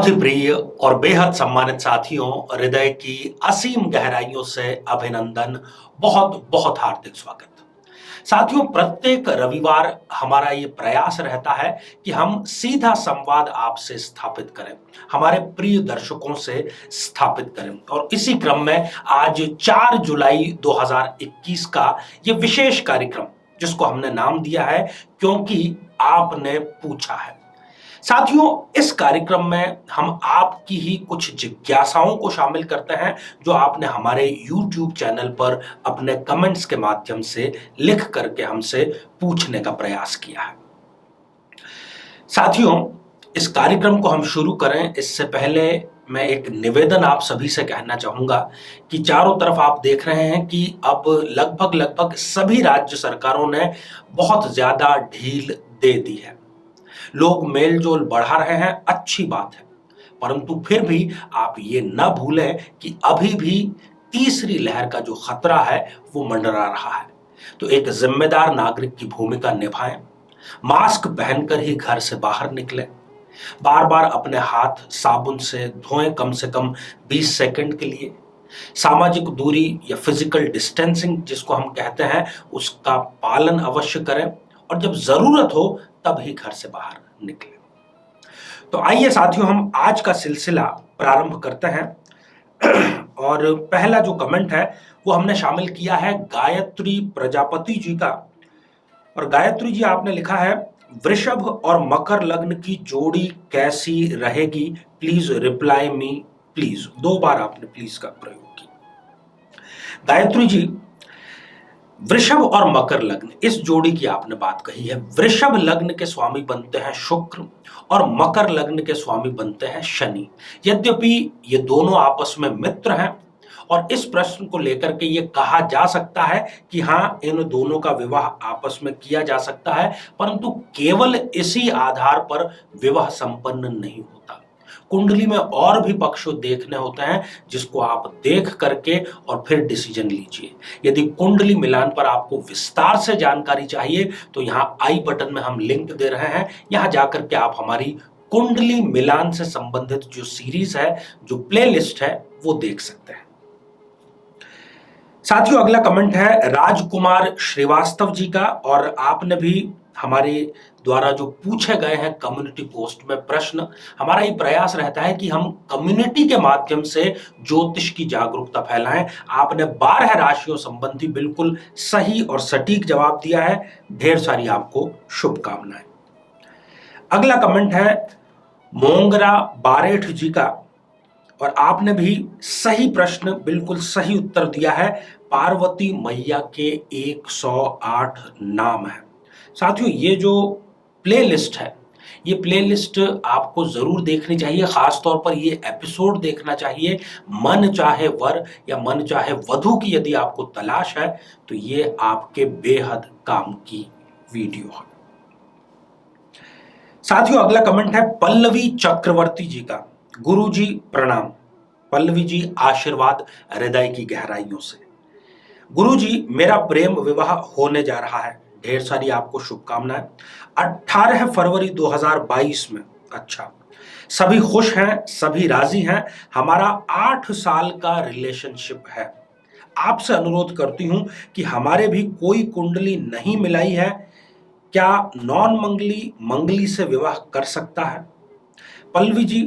ही प्रिय और बेहद सम्मानित साथियों, हृदय की असीम गहराइयों से अभिनंदन, बहुत बहुत हार्दिक स्वागत। साथियों, प्रत्येक रविवार हमारा ये प्रयास रहता है कि हम सीधा संवाद आपसे स्थापित करें, हमारे प्रिय दर्शकों से स्थापित करें। और इसी क्रम में आज 4 जुलाई 2021 का ये विशेष कार्यक्रम, जिसको हमने नाम दिया है क्योंकि आपने पूछा है। साथियों, इस कार्यक्रम में हम आपकी ही कुछ जिज्ञासाओं को शामिल करते हैं जो आपने हमारे YouTube चैनल पर अपने कमेंट्स के माध्यम से लिख करके हमसे पूछने का प्रयास किया है। साथियों, इस कार्यक्रम को हम शुरू करें इससे पहले मैं एक निवेदन आप सभी से कहना चाहूंगा कि चारों तरफ आप देख रहे हैं कि अब लगभग सभी राज्य सरकारों ने बहुत ज्यादा ढील दे दी है। लोग मेल जोल बढ़ा रहे हैं, अच्छी बात है, परंतु फिर भी आप ये न भूलें कि अभी भी तीसरी लहर का जो खतरा है वो मंडरा रहा है। तो एक जिम्मेदार नागरिक की भूमिका निभाएं, मास्क पहनकर ही घर से बाहर निकलें, बार बार अपने हाथ साबुन से धोएं कम से कम 20 सेकंड के लिए, सामाजिक दूरी या फिजिकल डिस्टेंसिंग जिसको हम कहते हैं उसका पालन अवश्य करें, और जब जरूरत हो तब ही घर से बाहर निकलें। तो आइए साथियों, हम आज का सिलसिला प्रारंभ करते हैं। और पहला जो कमेंट है वो हमने शामिल किया है गायत्री प्रजापति जी का। और गायत्री जी, आपने लिखा है, वृषभ और मकर लग्न की जोड़ी कैसी रहेगी, प्लीज रिप्लाई मी प्लीज। 2 बार आपने प्लीज का प्रयोग किया। गायत्री जी, वृषभ और मकर लग्न, इस जोड़ी की आपने बात कही है। वृषभ लग्न के स्वामी बनते हैं शुक्र और मकर लग्न के स्वामी बनते हैं शनि। यद्यपि ये दोनों आपस में मित्र हैं और इस प्रश्न को लेकर के ये कहा जा सकता है कि हाँ, इन दोनों का विवाह आपस में किया जा सकता है, परंतु केवल इसी आधार पर विवाह संपन्न नहीं होता। कुंडली में और भी पक्ष देखने होते हैं जिसको आप देख करके और फिर डिसीजन लीजिए। यदि कुंडली मिलान पर आपको विस्तार से जानकारी चाहिए तो यहाँ आई बटन में हम लिंक दे रहे हैं, यहाँ जाकर के आप हमारी कुंडली मिलान से संबंधित जो सीरीज है, जो प्लेलिस्ट है, वो देख सकते हैं। साथियों, अगला कमेंट है राजकुमार श्रीवास्तव जी का, और आपने भी हमारे द्वारा जो पूछे गए हैं कम्युनिटी पोस्ट में प्रश्न, हमारा ये प्रयास रहता है कि हम कम्युनिटी के माध्यम से ज्योतिष की जागरूकता फैलाएं। आपने 12 राशियों संबंधी बिल्कुल सही और सटीक जवाब दिया है, ढेर सारी आपको शुभकामनाएं। अगला कमेंट है मोंगरा बारेठ जी का, और आपने भी सही प्रश्न, बिल्कुल सही उत्तर दिया है। पार्वती मैया के 108 नाम है। साथियों, ये जो प्लेलिस्ट है, ये प्लेलिस्ट आपको जरूर देखनी चाहिए, खास तौर पर ये एपिसोड देखना चाहिए। मन चाहे वर या मन चाहे वधू की यदि आपको तलाश है तो ये आपके बेहद काम की वीडियो है। साथियों, अगला कमेंट है पल्लवी चक्रवर्ती जी का। गुरुजी प्रणाम। पल्लवी जी, आशीर्वाद हृदय की गहराइयों से। गुरुजी, मेरा प्रेम विवाह होने जा रहा है, ढेर सारी आपको शुभकामनाएं। 18 फरवरी 2022 में। अच्छा, सभी खुश हैं, सभी राजी हैं। हमारा 8 साल का रिलेशनशिप है। आपसे अनुरोध करती हूं कि हमारे भी कोई कुंडली नहीं मिलाई है, क्या नॉन मंगली मंगली से विवाह कर सकता है? पल्लवी जी,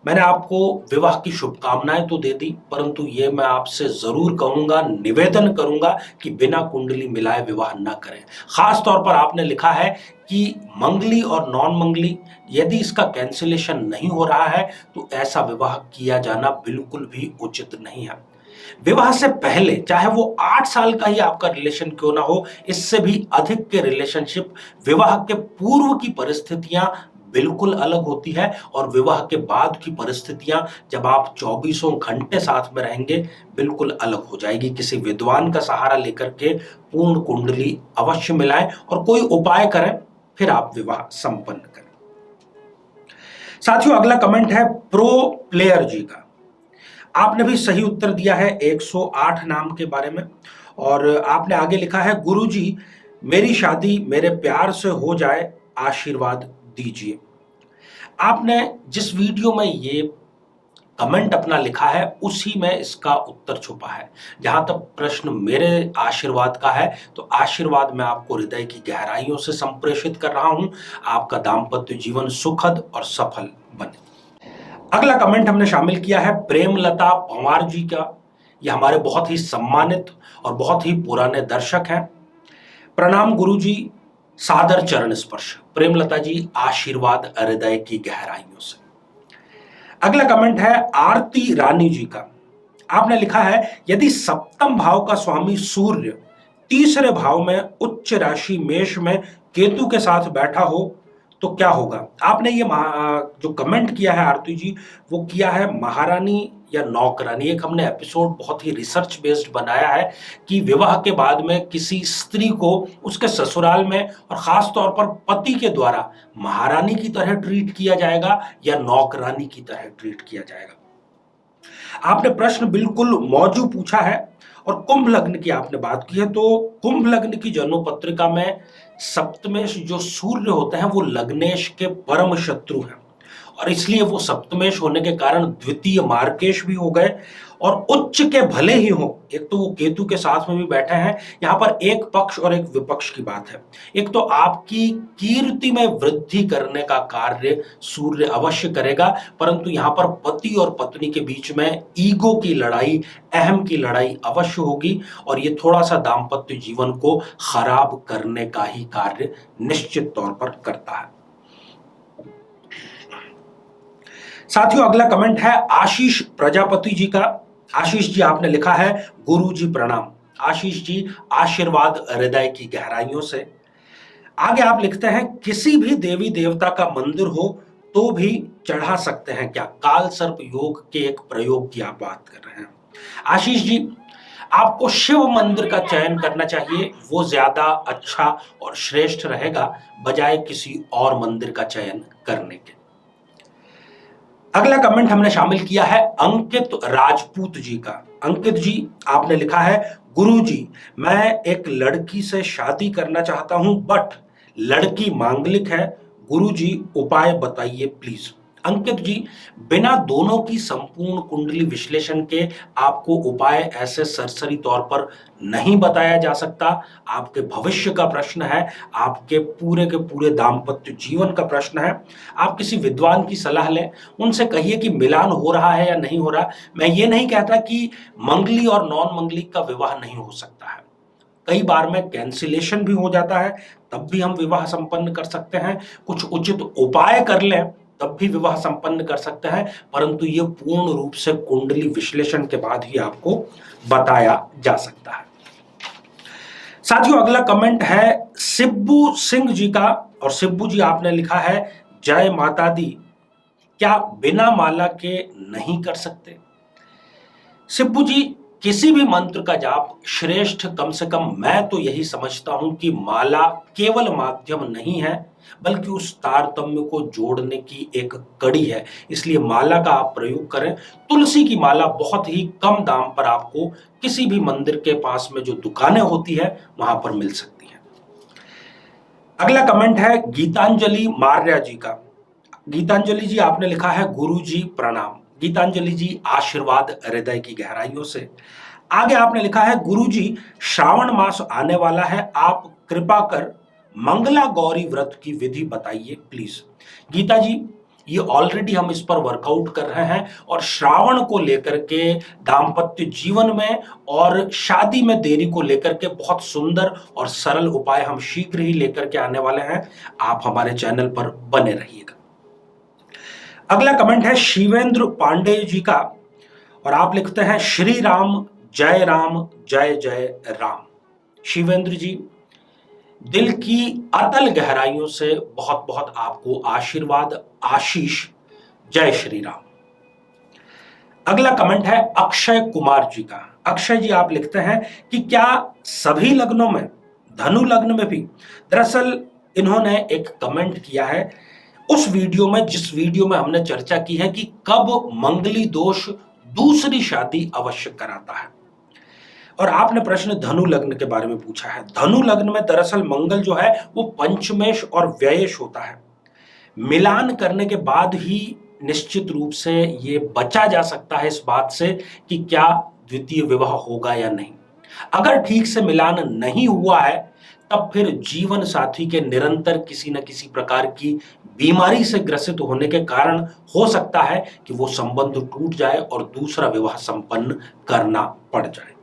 मैंने आपको विवाह की शुभकामनाएं तो दे दी, परंतु ये मैं आपसे जरूर कहूंगा, निवेदन करूंगा कि बिना कुंडली मिलाए विवाह न करें। खास तौर पर आपने लिखा है कि मंगली और नॉन मंगली, यदि इसका कैंसिलेशन नहीं हो रहा है तो ऐसा विवाह किया जाना बिल्कुल भी उचित नहीं है। विवाह से पहले, चाहे वो 8 साल का ही आपका रिलेशन क्यों ना हो, इससे भी अधिक के रिलेशनशिप, विवाह के पूर्व की परिस्थितियां बिल्कुल अलग होती है, और विवाह के बाद की परिस्थितियां जब आप 24 घंटे साथ में रहेंगे बिल्कुल अलग हो जाएगी। किसी विद्वान का सहारा लेकर के पूर्ण कुंडली अवश्य मिलाएं और कोई उपाय करें, फिर आप विवाह संपन्न करें। साथियों, अगला कमेंट है प्रो प्लेयर जी का। आपने भी सही उत्तर दिया है 108 नाम के बारे में, और आपने आगे लिखा है, गुरुजी, मेरी शादी मेरे प्यार से हो जाए, आशीर्वाद दीजिए। आपने जिस वीडियो में ये कमेंट अपना लिखा है उसी में इसका उत्तर छुपा है। जहां तक प्रश्न मेरे आशीर्वाद का है तो आशीर्वाद मैं आपको हृदय की गहराइयों से संप्रेषित कर रहा हूं, आपका दाम्पत्य जीवन सुखद और सफल बने। अगला कमेंट हमने शामिल किया है प्रेमलता पंवार जी का। ये हमारे बहुत ही सम्मानित और बहुत ही पुराने दर्शक हैं। प्रणाम गुरुजी, सादर चरण स्पर्श। प्रेमलता जी, आशीर्वाद हृदय की गहराइयों से। अगला कमेंट है आरती रानी जी का। आपने लिखा है यदि सप्तम भाव का स्वामी सूर्य तीसरे भाव में उच्च राशि मेष में केतु के साथ बैठा हो तो क्या होगा। आपने ये जो कमेंट किया है आरती जी, वो किया है महारानी या नौकरानी। एक हमने एपिसोड बहुत ही रिसर्च बेस्ड बनाया है कि विवाह के बाद में किसी स्त्री को उसके ससुराल में और खास तौर पर पति के द्वारा महारानी की तरह ट्रीट किया जाएगा या नौकरानी की तरह ट्रीट किया जाएगा। आपने प्रश्न बिल्कुल मौजू पूछा है और कुंभ लग्न की आपने बात की है। तो कुंभ लग्न की जन्म पत्रिका में सप्तमेश जो सूर्य होते हैं वो लग्नेश के परम शत्रु हैं और इसलिए वो सप्तमेश होने के कारण द्वितीय मार्केश भी हो गए और उच्च के भले ही हो। एक तो वो केतु के साथ में भी बैठे हैं। यहाँ पर एक पक्ष और एक विपक्ष की बात है। एक तो आपकी कीर्ति में वृद्धि करने का कार्य सूर्य अवश्य करेगा, परंतु यहाँ पर पति और पत्नी के बीच में ईगो की लड़ाई, अहम की लड़ाई अवश्य होगी और ये थोड़ा सा दाम्पत्य जीवन को खराब करने का ही कार्य निश्चित तौर पर करता है। साथियों, अगला कमेंट है आशीष प्रजापति जी का। आशीष जी, आपने लिखा है गुरु जी प्रणाम। आशीष जी, आशीर्वाद हृदय की गहराइयों से। आगे आप लिखते हैं किसी भी देवी देवता का मंदिर हो तो भी चढ़ा सकते हैं क्या। काल सर्प योग के एक प्रयोग की आप बात कर रहे हैं। आशीष जी, आपको शिव मंदिर का चयन करना चाहिए, वो ज्यादा अच्छा और श्रेष्ठ रहेगा बजाय किसी और मंदिर का चयन करने के। अगला कमेंट हमने शामिल किया है अंकित राजपूत जी का। अंकित जी, आपने लिखा है गुरुजी, मैं एक लड़की से शादी करना चाहता हूं बट लड़की मांगलिक है। गुरुजी, उपाय बताइए प्लीज। अंकित जी, बिना दोनों की संपूर्ण कुंडली विश्लेषण के आपको उपाय ऐसे सरसरी तौर पर नहीं बताया जा सकता। आपके भविष्य का प्रश्न है, आपके पूरे दाम्पत्य जीवन का प्रश्न है। आप किसी विद्वान की सलाह लें, उनसे कहिए कि मिलान हो रहा है या नहीं हो रहा। मैं ये नहीं कहता कि मंगली और नॉन मंगली का विवाह नहीं हो सकता है। कई बार में कैंसिलेशन भी हो जाता है, तब भी हम विवाह संपन्न कर सकते हैं। कुछ उचित उपाय कर लें तब भी विवाह संपन्न कर सकते हैं, परंतु ये पूर्ण रूप से कुंडली विश्लेषण के बाद ही आपको बताया जा सकता है। साथियों, अगला कमेंट है सिब्बू सिंह जी का और सिब्बू जी, आपने लिखा है जय माता दी, क्या बिना माला के नहीं कर सकते। सिब्बू जी, किसी भी मंत्र का जाप श्रेष्ठ, कम से कम मैं तो यही समझता हूं कि माला केवल माध्यम नहीं है बल्कि उस तारतम्य को जोड़ने की एक कड़ी है। इसलिए माला का आप प्रयोग करें। तुलसी की माला बहुत ही कम दाम पर आपको किसी भी मंदिर के पास में जो दुकानें होती है वहां पर मिल सकती है। अगला कमेंट है गीतांजलि मार्या जी का। गीतांजलि जी, आपने लिखा है गुरु जी प्रणाम। गीतांजलि जी, आशीर्वाद हृदय की गहराइयों से। आगे आपने लिखा है गुरुजी, श्रावण मास आने वाला है, आप कृपा कर मंगला गौरी व्रत की विधि बताइए प्लीज। गीता जी, ये ऑलरेडी हम इस पर वर्कआउट कर रहे हैं और श्रावण को लेकर के दाम्पत्य जीवन में और शादी में देरी को लेकर के बहुत सुंदर और सरल उपाय हम शीघ्र ही लेकर के आने वाले हैं। आप हमारे चैनल पर बने रहिएगा। अगला कमेंट है शिवेंद्र पांडे जी का और आप लिखते हैं श्री राम जय जय राम। शिवेंद्र जी, दिल की अतल गहराइयों से बहुत बहुत आपको आशीर्वाद, आशीष। जय श्री राम। अगला कमेंट है अक्षय कुमार जी का। अक्षय जी, आप लिखते हैं कि क्या सभी लग्नों में, धनु लग्न में भी। दरअसल इन्होंने एक कमेंट किया है उस वीडियो में जिस वीडियो में हमने चर्चा की है कि कब मंगली दोष दूसरी शादी अवश्य कराता है, और आपने प्रश्न धनु लग्न के बारे में पूछा है। धनु लग्न में दरअसल मंगल जो है वो पंचमेश और व्ययेश होता है। मिलान करने के बाद ही निश्चित रूप से ये बचा जा सकता है इस बात से कि क्या द्वितीय विवाह होगा या नहीं। अगर ठीक से मिलान नहीं हुआ है तब फिर जीवन साथी के निरंतर किसी न किसी प्रकार की बीमारी से ग्रसित होने के कारण हो सकता है कि वो संबंध टूट जाए और दूसरा विवाह संपन्न करना पड़ जाए।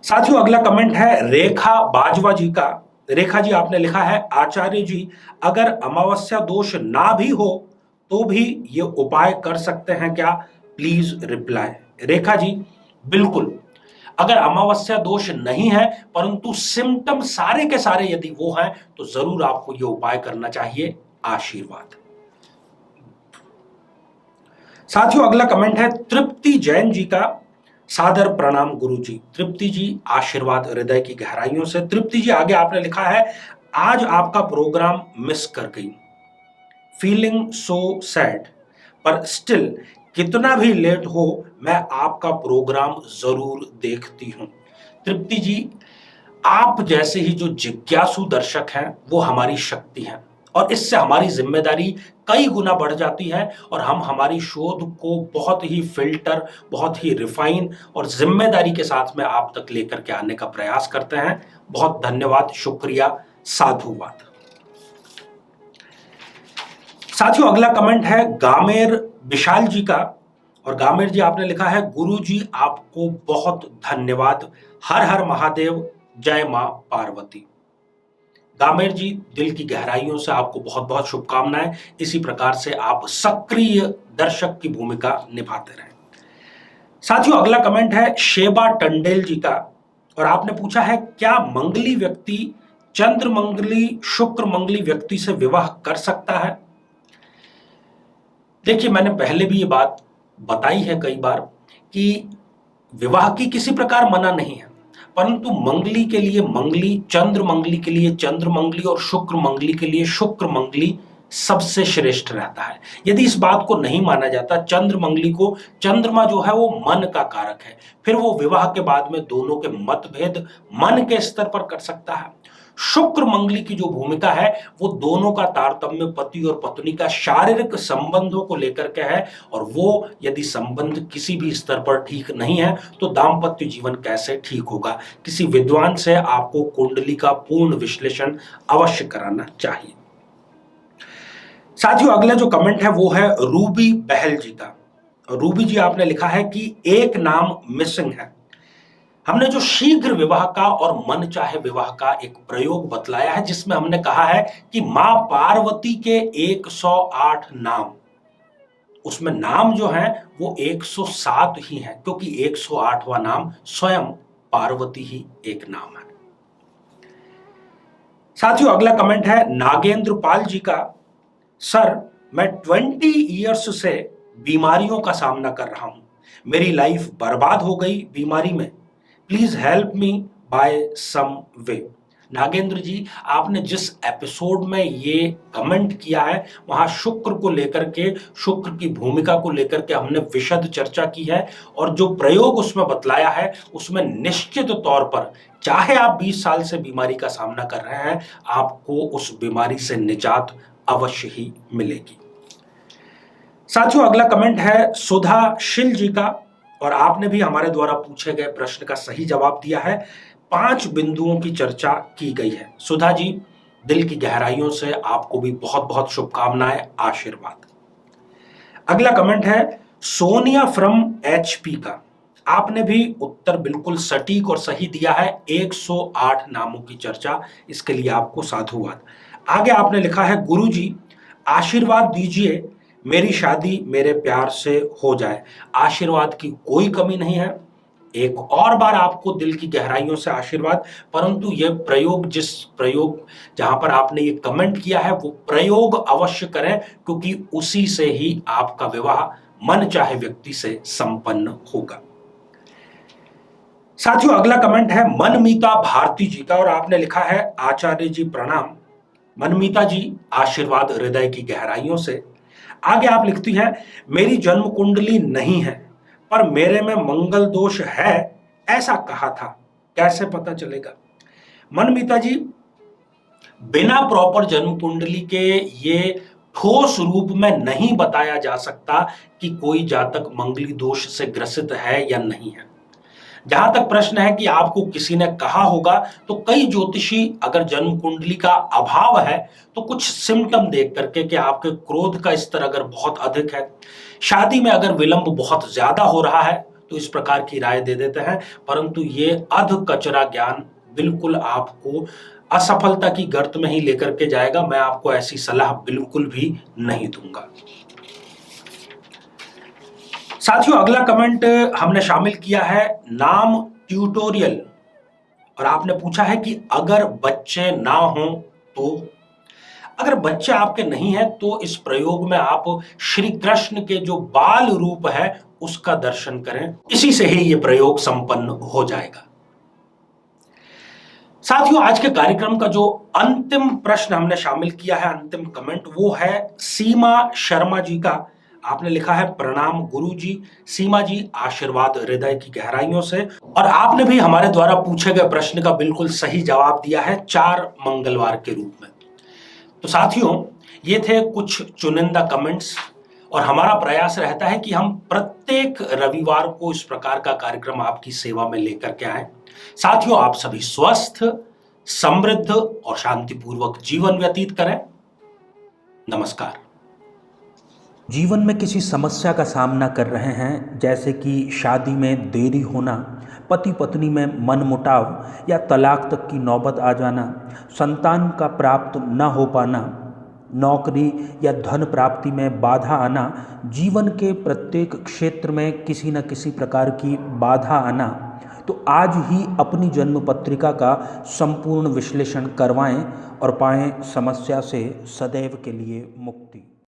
साथियों, अगला कमेंट है रेखा बाजवा जी का। रेखा जी, आपने लिखा है, आचार्य जी, अगर अमावस्या दोष ना भी हो तो भी ये उपाय कर सकते हैं क्या? Please reply. रेखा जी, बिल्कुल। अगर अमावस्या दोष नहीं है परंतु सिम्टम सारे के सारे यदि वो हैं तो जरूर आपको ये उपाय करना चाहिए। आशीर्वाद। साथियों, अगला कमेंट है तृप्ति जैन जी का। सादर प्रणाम गुरु जी। तृप्ति जी, आशीर्वाद हृदय की गहराइयों से। तृप्ति जी, आगे आपने लिखा है, आज आपका प्रोग्राम मिस कर गई, फीलिंग सो सैड, पर स्टिल कितना भी लेट हो मैं आपका प्रोग्राम जरूर देखती हूं। तृप्ति जी, आप जैसे ही जो जिज्ञासु दर्शक हैं वो हमारी शक्ति है और इससे हमारी जिम्मेदारी कई गुना बढ़ जाती है और हम हमारी शोध को बहुत ही फिल्टर, बहुत ही रिफाइन और जिम्मेदारी के साथ में आप तक लेकर के आने का प्रयास करते हैं। बहुत धन्यवाद, शुक्रिया, साधुवाद। साथियों, अगला कमेंट है गामेर विशाल जी का। और गामेर जी, आपने लिखा है, गुरु जी आपको बहुत धन्यवाद, हर हर महादेव, जय मां पार्वती। गामेर जी, दिल की गहराइयों से आपको बहुत बहुत शुभकामनाएं। इसी प्रकार से आप सक्रिय दर्शक की भूमिका निभाते रहें। साथियों, अगला कमेंट है शेबा टंडेल जी का। और आपने पूछा है, क्या मंगली व्यक्ति चंद्र मंगली शुक्र मंगली व्यक्ति से विवाह कर सकता है? देखिए, मैंने पहले भी ये बात बताई है कई बार कि विवाह की किसी प्रकार मना नहीं है, परंतु मंगली के लिए मंगली, चंद्र मंगली के लिए चंद्र मंगली और शुक्र मंगली के लिए शुक्र मंगली सबसे श्रेष्ठ रहता है। यदि इस बात को नहीं माना जाता, चंद्र मंगली को, चंद्रमा जो है वो मन का कारक है, फिर वो विवाह के बाद में दोनों के मतभेद मन के स्तर पर कर सकता है। शुक्र मंगली की जो भूमिका है वो दोनों का तारतम्य, पति और पत्नी का शारीरिक संबंधों को लेकर के है, और वो यदि संबंध किसी भी स्तर पर ठीक नहीं है तो दाम्पत्य जीवन कैसे ठीक होगा? किसी विद्वान से आपको कुंडली का पूर्ण विश्लेषण अवश्य कराना चाहिए। साथियों, अगला जो कमेंट है वो है रूबी बहल जी का। रूबी जी, आपने लिखा है कि एक नाम मिसिंग है। हमने जो शीघ्र विवाह का और मन चाहे विवाह का एक प्रयोग बतलाया है, जिसमें हमने कहा है कि मां पार्वती के 108 नाम, उसमें नाम जो है वो 107 ही है, क्योंकि 108वां नाम स्वयं पार्वती ही एक नाम है। साथियों, अगला कमेंट है नागेंद्र पाल जी का। सर, मैं 20 ईयर्स से बीमारियों का सामना कर रहा हूं, मेरी लाइफ बर्बाद हो गई बीमारी में, प्लीज हेल्प मी बाय सम वे। नागेंद्र जी, आपने जिस एपिसोड में ये कमेंट किया है वहां शुक्र को लेकर के, शुक्र की भूमिका को लेकर के हमने विशद चर्चा की है, और जो प्रयोग उसमें बतलाया है उसमें निश्चित तौर पर, चाहे आप 20 साल से बीमारी का सामना कर रहे हैं, आपको उस बीमारी से निजात अवश्य ही मिलेगी। साथियों, अगला कमेंट है सुधा शील जी का। और आपने भी हमारे द्वारा पूछे गए प्रश्न का सही जवाब दिया है। 5 बिंदुओं की चर्चा की गई है। सुधा जी, दिल की गहराइयों से आपको भी बहुत बहुत शुभकामनाएं, आशीर्वाद। अगला कमेंट है सोनिया फ्रॉम एचपी का। आपने भी उत्तर बिल्कुल सटीक और सही दिया है, 108 नामों की चर्चा, इसके लिए आपको साधुवाद। आगे आपने लिखा है, गुरुजी आशीर्वाद दीजिए, मेरी शादी मेरे प्यार से हो जाए। आशीर्वाद की कोई कमी नहीं है, एक और बार आपको दिल की गहराइयों से आशीर्वाद। परंतु यह प्रयोग, जहां पर आपने ये कमेंट किया है वो प्रयोग अवश्य करें, क्योंकि उसी से ही आपका विवाह मन चाहे व्यक्ति से संपन्न होगा। साथियों, अगला कमेंट है मनमीता भारती जी का। और आपने लिखा है, आचार्य जी प्रणाम। मनमीता जी, आशीर्वाद हृदय की गहराइयों से। आगे आप लिखती हैं, मेरी जन्म कुंडली नहीं है पर मेरे में मंगल दोष है ऐसा कहा था, कैसे पता चलेगा? मनमीता जी, बिना प्रॉपर जन्म कुंडली के ये ठोस रूप में नहीं बताया जा सकता कि कोई जातक मंगली दोष से ग्रसित है या नहीं है। जहां तक प्रश्न है कि आपको किसी ने कहा होगा, तो कई ज्योतिषी अगर जन्म कुंडली का अभाव है तो कुछ सिम्टम देख करके कि आपके क्रोध का स्तर अगर बहुत अधिक है, शादी में अगर विलंब बहुत ज्यादा हो रहा है, तो इस प्रकार की राय दे देते हैं। परंतु ये अध कचरा ज्ञान बिल्कुल आपको असफलता की गर्त में ही लेकर के जाएगा। मैं आपको ऐसी सलाह बिल्कुल भी नहीं दूंगा। साथियों, अगला कमेंट हमने शामिल किया है नाम ट्यूटोरियल, और आपने पूछा है कि अगर बच्चे ना हो तो। अगर बच्चे आपके नहीं है तो इस प्रयोग में आप श्री कृष्ण के जो बाल रूप है उसका दर्शन करें, इसी से ही यह प्रयोग संपन्न हो जाएगा। साथियों, आज के कार्यक्रम का जो अंतिम प्रश्न हमने शामिल किया है, अंतिम कमेंट, वो है सीमा शर्मा जी का। आपने लिखा है प्रणाम गुरुजी। सीमा जी, आशीर्वाद हृदय की गहराइयों से। और आपने भी हमारे द्वारा पूछे गए प्रश्न का बिल्कुल सही जवाब दिया है 4 मंगलवार के रूप में। तो साथियों, ये थे कुछ चुनिंदा कमेंट्स, और हमारा प्रयास रहता है कि हम प्रत्येक रविवार को इस प्रकार का कार्यक्रम आपकी सेवा में लेकर के आए। साथियों, आप सभी स्वस्थ, समृद्ध और शांतिपूर्वक जीवन व्यतीत करें। नमस्कार। जीवन में किसी समस्या का सामना कर रहे हैं, जैसे कि शादी में देरी होना, पति पत्नी में मनमुटाव या तलाक तक की नौबत आ जाना, संतान का प्राप्त न हो पाना, नौकरी या धन प्राप्ति में बाधा आना, जीवन के प्रत्येक क्षेत्र में किसी न किसी प्रकार की बाधा आना, तो आज ही अपनी जन्म पत्रिका का संपूर्ण विश्लेषण करवाएं और पाएं समस्या से सदैव के लिए मुक्ति।